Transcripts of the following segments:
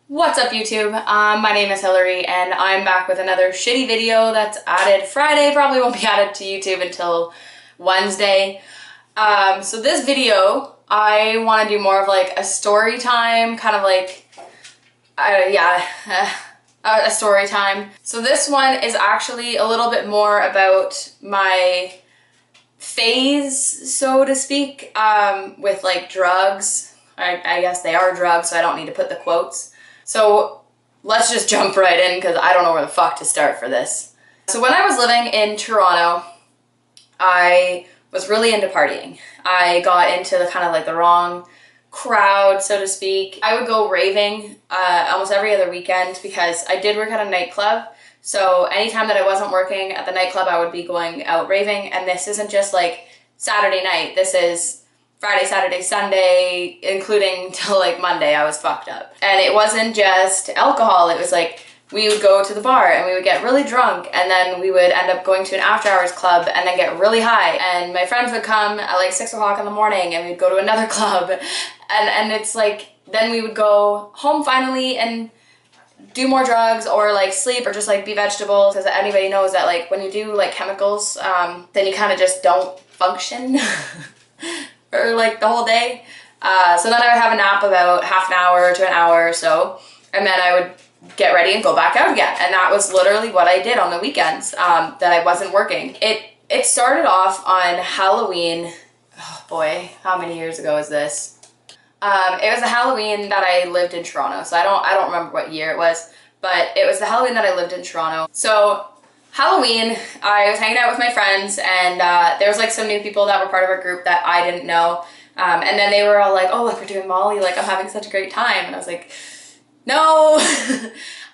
What's up YouTube? My name is Hillary and I'm back with another shitty video that's added Friday. Probably won't be added to YouTube until Wednesday. So this video, I want to do more of like a story time, kind of like, a story time. So this one is actually a little bit more about my phase, so to speak, with like drugs. I guess they are drugs, so I don't need to put the quotes. So let's just jump right in because I don't know where the fuck to start for this. So when I was living in Toronto, I was really into partying. I got into the kind of like the wrong crowd, so to speak. I would go raving almost every other weekend because I did work at a nightclub. So anytime that I wasn't working at the nightclub, I would be going out raving. And this isn't just like Saturday night. This is Friday, Saturday, Sunday, including till like Monday. I was fucked up. And it wasn't just alcohol. It was like we would go to the bar and we would get really drunk, and then we would end up going to an after hours club and then get really high. And my friends would come at like 6 o'clock in the morning and we'd go to another club. And it's like, then we would go home finally and do more drugs or like sleep or just like be vegetables, because anybody knows that like when you do like chemicals, then you kind of just don't function for like the whole day. So then I would have a nap about half an hour to an hour or so, and then I would get ready and go back out again. And that was literally what I did on the weekends that I wasn't working. It started off on Halloween. Oh boy, how many years ago is this? It was a Halloween that I lived in Toronto, so I don't remember what year it was, but it was the Halloween that I lived in Toronto. So Halloween, I was hanging out with my friends, and there was like some new people that were part of our group that I didn't know, and then they were all like, "Oh, look, we're doing Molly, like I'm having such a great time," and I was like, "No."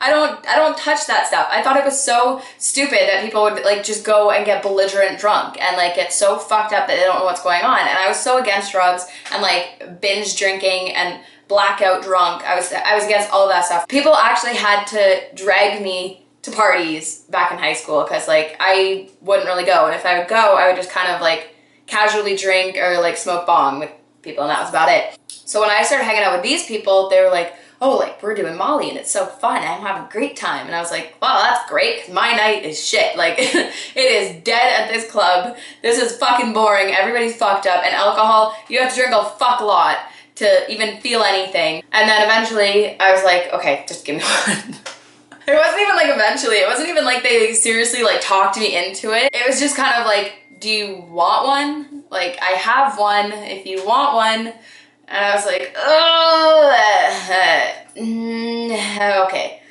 I don't touch that stuff. I thought it was so stupid that people would like just go and get belligerent drunk and like get so fucked up that they don't know what's going on. And I was so against drugs and like binge drinking and blackout drunk. I was against all of that stuff. People actually had to drag me to parties back in high school because like I wouldn't really go. And if I would go, I would just kind of like casually drink or like smoke bong with people, and that was about it. So when I started hanging out with these people, they were like, "Oh, like we're doing Molly and it's so fun. I'm having a great time." And I was like, "Well, that's great, 'cause my night is shit. Like it is dead at this club. This is fucking boring. Everybody's fucked up, and alcohol, you have to drink a fuck lot to even feel anything." And then eventually I was like, "Okay, just give me one." It wasn't even like eventually. It wasn't even like they seriously like talked me into it. It was just kind of like, "Do you want one? Like I have one if you want one." And I was like, "Oh, okay."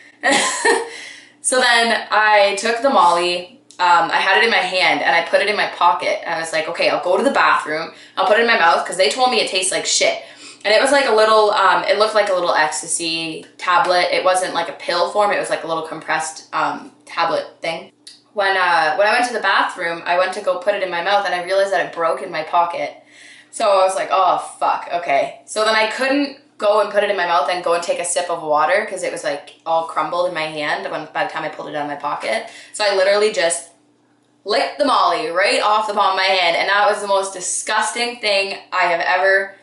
So then I took the Molly, I had it in my hand and I put it in my pocket. And I was like, "Okay, I'll go to the bathroom. I'll put it in my mouth," because they told me it tastes like shit. And it was like a little, it looked like a little ecstasy tablet. It wasn't like a pill form. It was like a little compressed tablet thing. When I went to the bathroom, I went to go put it in my mouth and I realized that it broke in my pocket. So I was like, "Oh, fuck, okay." So then I couldn't go and put it in my mouth and go and take a sip of water because it was like all crumbled in my hand by the time I pulled it out of my pocket. So I literally just licked the Molly right off the palm of my hand, and that was the most disgusting thing I have ever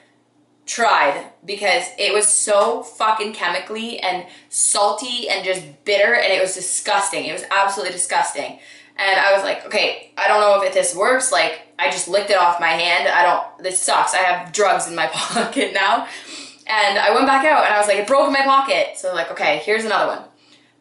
tried because it was so fucking chemically and salty and just bitter, and it was disgusting. It was absolutely disgusting. And I was like, "Okay, I don't know if this works. Like, I just licked it off my hand. This sucks. I have drugs in my pocket now." And I went back out and I was like, "It broke in my pocket." So like, okay, here's another one.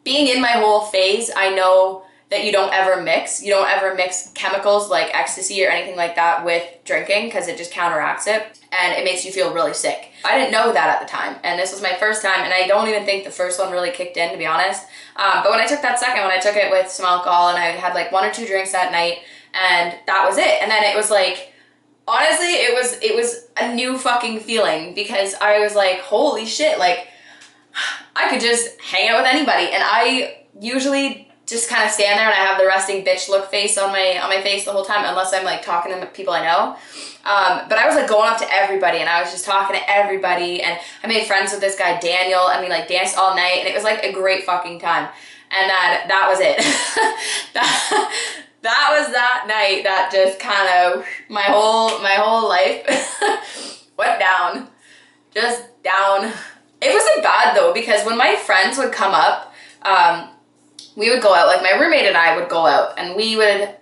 Being in my whole phase, I know that you don't ever mix. You don't ever mix chemicals like ecstasy or anything like that with drinking because it just counteracts it and it makes you feel really sick. I didn't know that at the time, and this was my first time, and I don't even think the first one really kicked in, to be honest. But when I took that second one, I took it with some alcohol and I had like 1 or 2 drinks that night, and that was it. And then it was like, honestly, it was a new fucking feeling because I was like, "Holy shit, like I could just hang out with anybody." And I usually just kind of stand there and I have the resting bitch look face on my face the whole time, unless I'm like talking to people I know. But I was like going up to everybody and I was just talking to everybody, and I made friends with this guy Daniel, and we like danced all night, and it was like a great fucking time. And then that was it. That was that night that just kind of my whole life went down. Just down. It wasn't bad though, because when my friends would come up, we would go out, like my roommate and I would go out and we would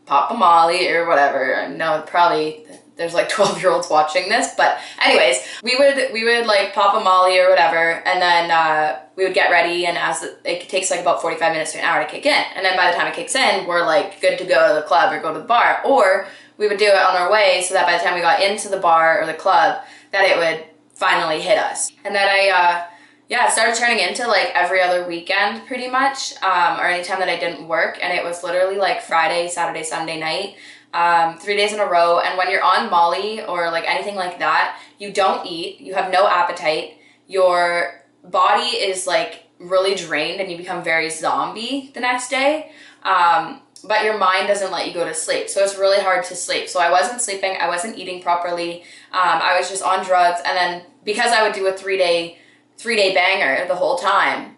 pop a molly or whatever. I know probably there's like 12-year-olds watching this, but anyways, we would like pop a molly or whatever, and then we would get ready, and it takes like about 45 minutes to an hour to kick in, and then by the time it kicks in, we're like good to go to the club or go to the bar, or we would do it on our way so that by the time we got into the bar or the club, that it would finally hit us. And then it started turning into like every other weekend pretty much, or anytime that I didn't work, and it was literally like Friday, Saturday, Sunday night, 3 days in a row. And when you're on Molly or like anything like that, you don't eat, you have no appetite, your body is like really drained and you become very zombie the next day, but your mind doesn't let you go to sleep, so it's really hard to sleep. So I wasn't sleeping, I wasn't eating properly, I was just on drugs, and then because I would do a three-day banger the whole time,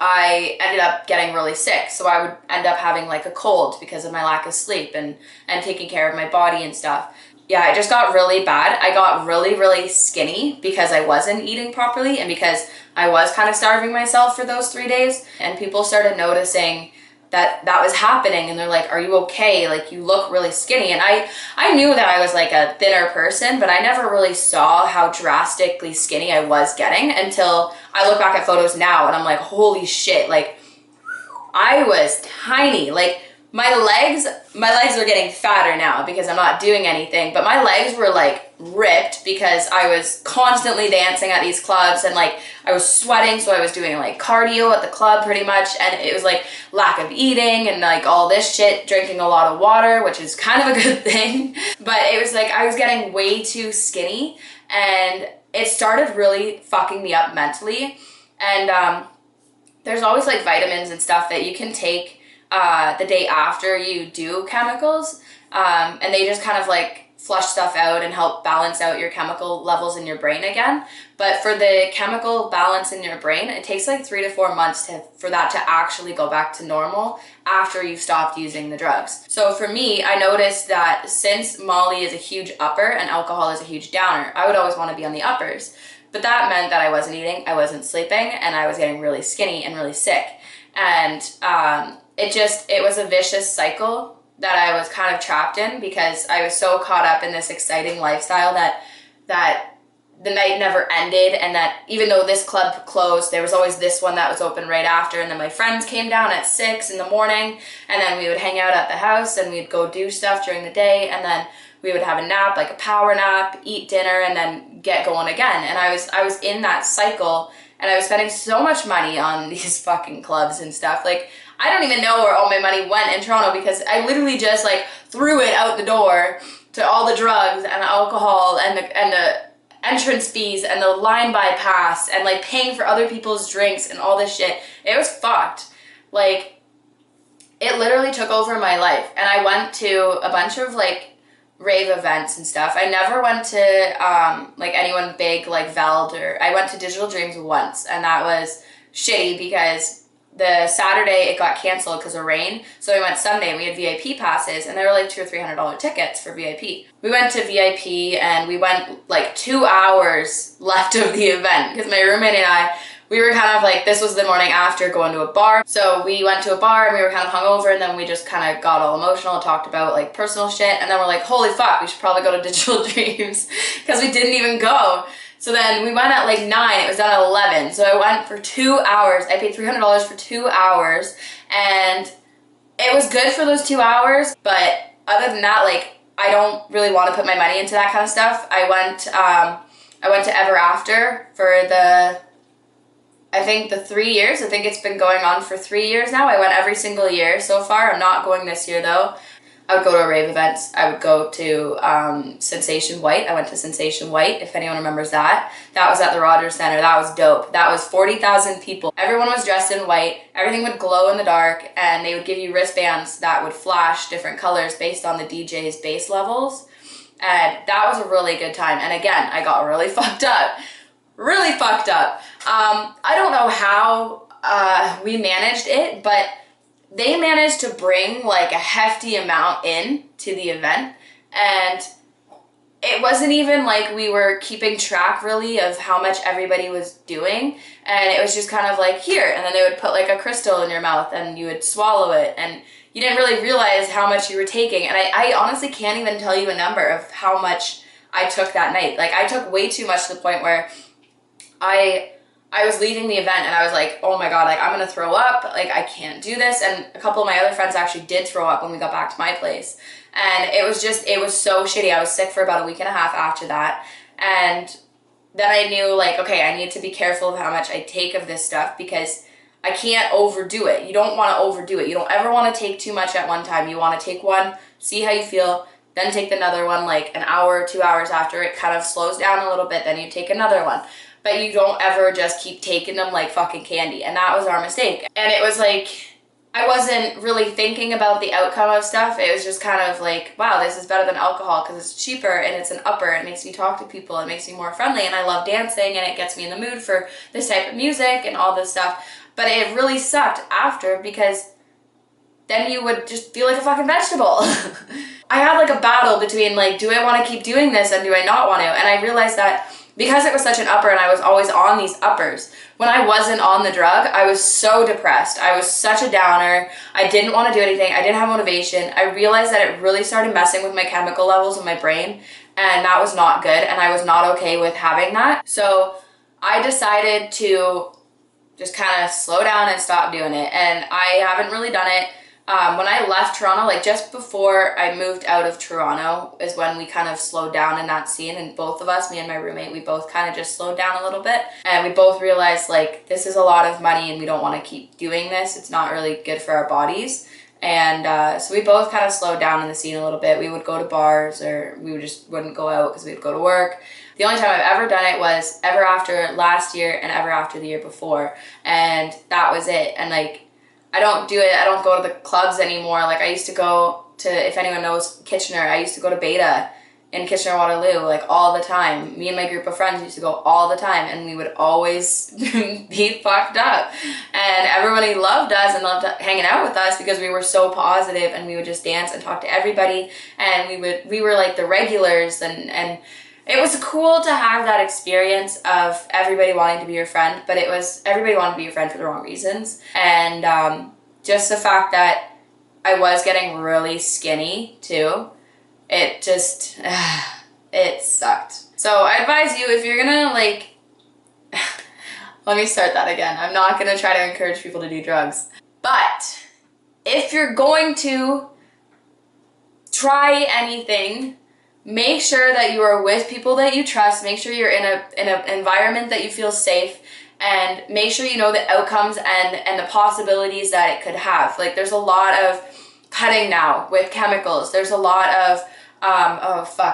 I ended up getting really sick. So I would end up having like a cold because of my lack of sleep and taking care of my body and stuff. Yeah, it just got really bad. I got really, really skinny because I wasn't eating properly and because I was kind of starving myself for those 3 days. And people started noticing that was happening, and they're like, are you okay? Like, you look really skinny. And I knew that I was like a thinner person, but I never really saw how drastically skinny I was getting until I look back at photos now and I'm like, holy shit, like I was tiny. Like my legs are getting fatter now because I'm not doing anything, but my legs were like ripped because I was constantly dancing at these clubs, and like I was sweating, so I was doing like cardio at the club pretty much, and it was like lack of eating and like all this shit, drinking a lot of water, which is kind of a good thing, but it was like I was getting way too skinny, and it started really fucking me up mentally. And there's always like vitamins and stuff that you can take the day after you do chemicals, and they just kind of like flush stuff out and help balance out your chemical levels in your brain again. But for the chemical balance in your brain, it takes like 3 to 4 months for that to actually go back to normal after you've stopped using the drugs. So for me, I noticed that since Molly is a huge upper and alcohol is a huge downer, I would always want to be on the uppers. But that meant that I wasn't eating, I wasn't sleeping, and I was getting really skinny and really sick. And it was a vicious cycle that I was kind of trapped in because I was so caught up in this exciting lifestyle that the night never ended, and that even though this club closed, there was always this one that was open right after, and then my friends came down at 6 in the morning, and then we would hang out at the house and we'd go do stuff during the day, and then we would have a nap, like a power nap, eat dinner, and then get going again. And I was in that cycle, and I was spending so much money on these fucking clubs and stuff. Like, I don't even know where all my money went in Toronto because I literally just like threw it out the door to all the drugs and the alcohol and the entrance fees and the line bypass and like paying for other people's drinks and all this shit. It was fucked. Like, it literally took over my life. And I went to a bunch of like rave events and stuff. I never went to like anyone big like Veld, or I went to Digital Dreams once, and that was shitty because the Saturday it got canceled because of rain, so we went Sunday and we had VIP passes, and they were like $200 or $300 tickets for VIP. We went to VIP and we went like 2 hours left of the event because my roommate and I, we were kind of like, this was the morning after going to a bar, so we went to a bar and we were kind of hungover, and then we just kind of got all emotional and talked about like personal shit, and then we're like, holy fuck, we should probably go to Digital Dreams because we didn't even go. So then we went at like 9, it was done at 11. So I went for 2 hours. I paid $300 for 2 hours, and it was good for those 2 hours. But other than that, like, I don't really want to put my money into that kind of stuff. I went to Ever After for I think the 3 years. I think it's been going on for 3 years now. I went every single year so far. I'm not going this year though. I would go to rave events. I would go to Sensation White. I went to Sensation White, if anyone remembers that. That was at the Rogers Center. That was dope. That was 40,000 people. Everyone was dressed in white. Everything would glow in the dark, and they would give you wristbands that would flash different colors based on the DJ's bass levels. And that was a really good time. And again, I got really fucked up. Really fucked up. I don't know how we managed it, but they managed to bring like a hefty amount in to the event, and it wasn't even like we were keeping track really of how much everybody was doing, and it was just kind of like, here, and then they would put like a crystal in your mouth and you would swallow it, and you didn't really realize how much you were taking. And I honestly can't even tell you a number of how much I took that night. Like, I took way too much to the point where I was leaving the event and I was like, oh my God, like I'm gonna throw up, like I can't do this. And a couple of my other friends actually did throw up when we got back to my place. And it was so shitty. I was sick for about a week and a half after that. And then I knew, like, okay, I need to be careful of how much I take of this stuff, because I can't overdo it. You don't want to overdo it. You don't ever want to take too much at one time. You want to take one, see how you feel, then take another one like an hour or 2 hours after it kind of slows down a little bit, then you take another one. But you don't ever just keep taking them like fucking candy. And that was our mistake. And it was like, I wasn't really thinking about the outcome of stuff. It was just kind of like, wow, this is better than alcohol because it's cheaper and it's an upper. It makes me talk to people. It makes me more friendly, and I love dancing, and it gets me in the mood for this type of music and all this stuff. But it really sucked after, because then you would just feel like a fucking vegetable. I had like a battle between like, do I want to keep doing this and do I not want to? And I realized that because it was such an upper and I was always on these uppers, when I wasn't on the drug, I was so depressed. I was such a downer. I didn't want to do anything. I didn't have motivation. I realized that it really started messing with my chemical levels in my brain, and that was not good, and I was not okay with having that. So I decided to just kind of slow down and stop doing it, and I haven't really done it. When I left Toronto, like just before I moved out of Toronto is when we kind of slowed down in that scene, and both of us, me and my roommate, we both kind of just slowed down a little bit, and we both realized like this is a lot of money and we don't want to keep doing this. It's not really good for our bodies. And so we both kind of slowed down in the scene a little bit. We would go to bars, or we just wouldn't go out because we'd go to work. The only time I've ever done it was ever after last year and ever after the year before, and that was it. And like, I don't do it. I don't go to the clubs anymore. Like, I used to go to, if anyone knows Kitchener, I used to go to Beta in Kitchener-Waterloo, like, all the time. Me and my group of friends used to go all the time, and we would always be fucked up. And everybody loved us and loved hanging out with us because we were so positive, and we would just dance and talk to everybody, and we were like the regulars, and it was cool to have that experience of everybody wanting to be your friend, but it was everybody wanted to be your friend for the wrong reasons. And just the fact that I was getting really skinny too, it just, it sucked. So I advise you, if you're gonna like, let me start that again. I'm not gonna try to encourage people to do drugs. But if you're going to try anything, make sure that you are with people that you trust. Make sure you're in an environment that you feel safe, and make sure you know the outcomes and the possibilities that it could have. Like, there's a lot of cutting now with chemicals. There's a lot of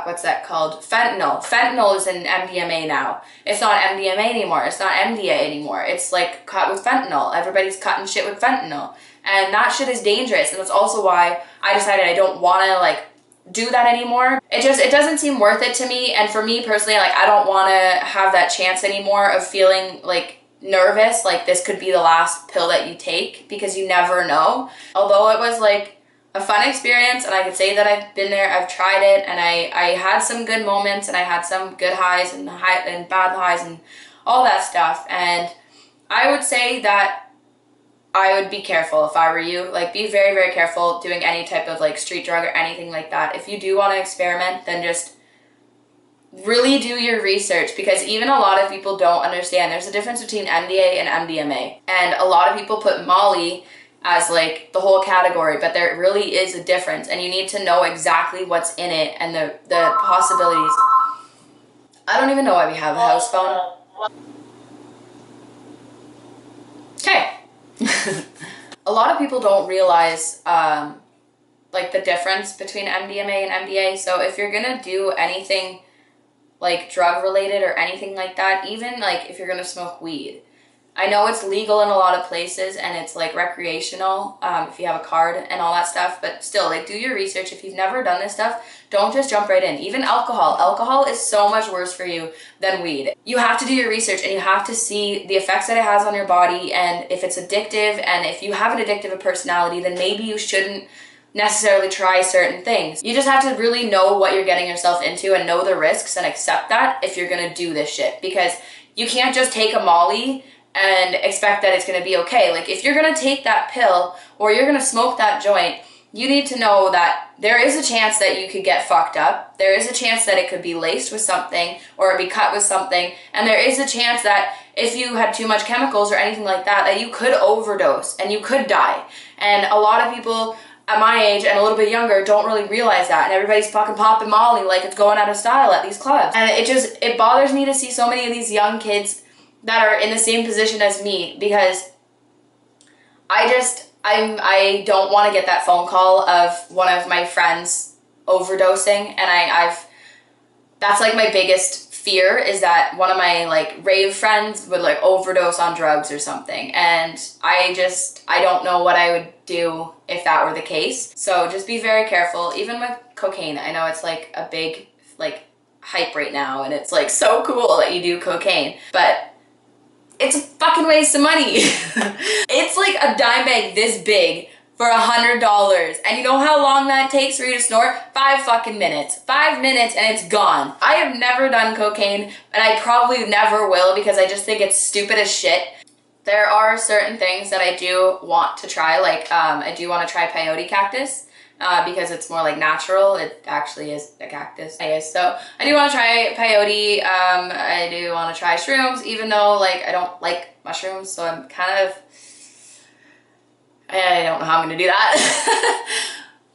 what's that called? Fentanyl. Fentanyl is in MDMA now. It's not MDMA anymore. It's not MDA anymore. It's like cut with fentanyl. Everybody's cutting shit with fentanyl, and that shit is dangerous. And that's also why I decided I don't want to like do that anymore. It doesn't seem worth it to me. And for me personally, like, I don't want to have that chance anymore of feeling like nervous, like this could be the last pill that you take, because you never know. Although it was like a fun experience, and I could say that I've been there, I've tried it, and I had some good moments, and I had some good highs and bad highs and all that stuff. And I would say that I would be careful if I were you. Like, be very, very careful doing any type of like street drug or anything like that. If you do want to experiment, then just really do your research, because even a lot of people don't understand. There's a difference between MDA and MDMA. And a lot of people put Molly as like the whole category, but there really is a difference, and you need to know exactly what's in it and the possibilities. I don't even know why we have a house phone. Okay. A lot of people don't realize like the difference between MDMA and MDA. So if you're gonna do anything like drug related or anything like that, even like if you're gonna smoke weed, I know it's legal in a lot of places and it's like recreational if you have a card and all that stuff, but still, like, do your research. If you've never done this stuff, don't just jump right in. Even alcohol is so much worse for you than weed. You have to do your research, and you have to see the effects that it has on your body, and if it's addictive, and if you have an addictive personality, then maybe you shouldn't necessarily try certain things. You just have to really know what you're getting yourself into and know the risks and accept that if you're gonna do this shit. Because you can't just take a Molly and expect that it's gonna be okay. Like, if you're gonna take that pill or you're gonna smoke that joint, you need to know that there is a chance that you could get fucked up. There is a chance that it could be laced with something or be cut with something. And there is a chance that if you had too much chemicals or anything like that, that you could overdose and you could die. And a lot of people at my age and a little bit younger don't really realize that. And everybody's fucking popping Molly like it's going out of style at these clubs. And it bothers me to see so many of these young kids that are in the same position as me, because I don't want to get that phone call of one of my friends overdosing, and that's like my biggest fear, is that one of my like rave friends would like overdose on drugs or something, and I don't know what I would do if that were the case. So just be very careful. Even with cocaine, I know it's like a big like hype right now, and it's like so cool that you do cocaine, but it's a fucking waste of money. It's like a dime bag this big for $100. And you know how long that takes for you to snort? 5 fucking minutes. 5 minutes and it's gone. I have never done cocaine, and I probably never will, because I just think it's stupid as shit. There are certain things that I do want to try, like I do want to try peyote cactus. Because it's more like natural. It actually is a cactus. Anyways, so I do want to try peyote. I do want to try shrooms, even though like I don't like mushrooms, so I'm kind of, I don't know how I'm gonna do that.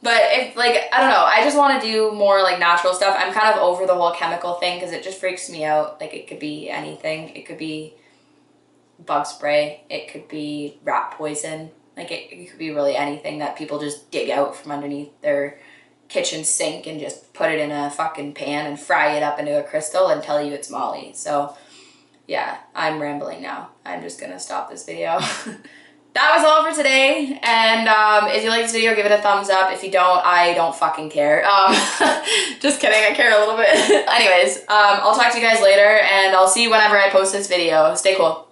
But if like, I don't know, I just want to do more like natural stuff. I'm kind of over the whole chemical thing because it just freaks me out. Like, it could be anything. It could be bug spray. It could be rat poison. Like, it could be really anything that people just dig out from underneath their kitchen sink and just put it in a fucking pan and fry it up into a crystal and tell you it's Molly. So yeah, I'm rambling now. I'm just gonna stop this video. That was all for today, and if you like this video, give it a thumbs up. If you don't, I don't fucking care. Just kidding, I care a little bit. Anyways, I'll talk to you guys later, and I'll see you whenever I post this video. Stay cool.